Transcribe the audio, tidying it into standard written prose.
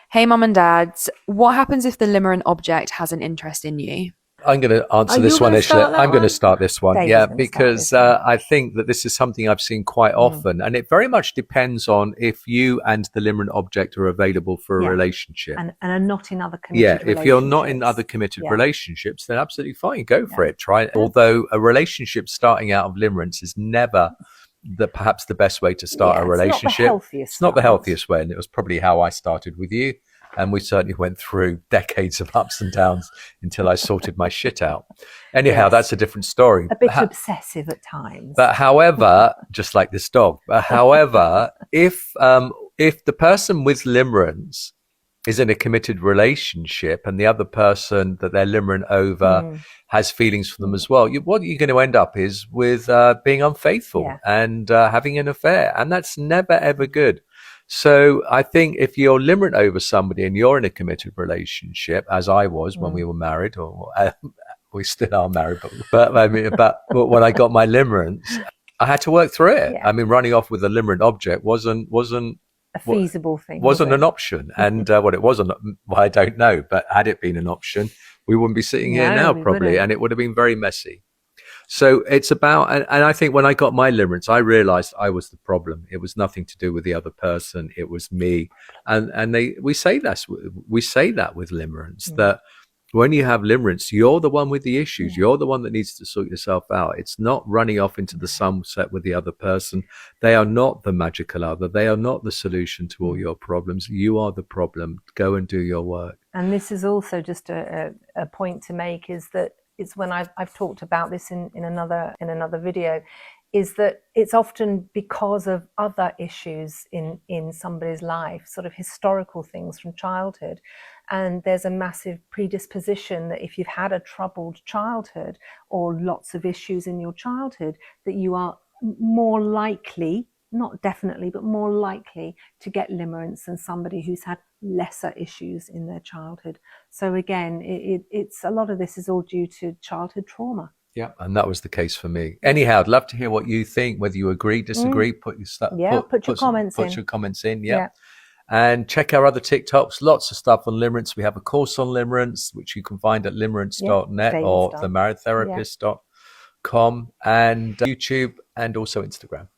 Hey, mum and dads, what happens if the limerent object has an interest in you? I'm going to answer Are this you one, going to Ishla. start that I'm going to one? start this one. David's Yeah, going to start because this one. I think that this is something I've seen quite often. And it very much depends on if you and the limerent object are available for a Yeah. relationship. And are not in other Yeah, committed if you're not in relationships. other committed Yeah. relationships, then absolutely fine. Go for Yeah. it. Try it. Although a relationship starting out of limerence is never perhaps the best way to start a It's not the relationship. healthiest It's not the start. healthiest way. And it was probably how I started with you. And we certainly went through decades of ups and downs until I sorted my shit out. Anyhow, Yes. that's a different story. A bit obsessive at times. But however, just like this dog, but however, if the person with limerence is in a committed relationship and the other person that they're limerent over has feelings for them as well, what you're going to end up is with being unfaithful and having an affair. And that's never, ever good. So I think if you're limerent over somebody and you're in a committed relationship, as I was when we were married, or we still are married, but I mean, but when I got my limerence, I had to work through it. I mean, running off with a limerent object wasn't a feasible thing. Wasn't an option. And what it wasn't, well, I don't know. But had it been an option, we wouldn't be sitting here now probably, and it would have been very messy. So it's about, and I think when I got my limerence, I realized I was the problem. It was nothing to do with the other person. It was me. And we say that with limerence, that when you have limerence, you're the one with the issues. You're the one that needs to sort yourself out. It's not running off into the sunset with the other person. They are not the magical other. They are not the solution to all your problems. You are the problem. Go and do your work. And this is also just a point to make, is that it's when I've talked about this in another video, is that it's often because of other issues in somebody's life, sort of historical things from childhood. And there's a massive predisposition that if you've had a troubled childhood or lots of issues in your childhood, that you are more likely, not definitely, but more likely to get limerence than somebody who's had lesser issues in their childhood. So again, it's a lot of this is all due to childhood trauma. Yeah, and that was the case for me. Anyhow, I'd love to hear what you think, whether you agree, disagree, put your comments in. Yeah. And check our other TikToks, lots of stuff on limerence. We have a course on limerence, which you can find at limerence.net or themarriedtherapist.com, and YouTube, and also Instagram.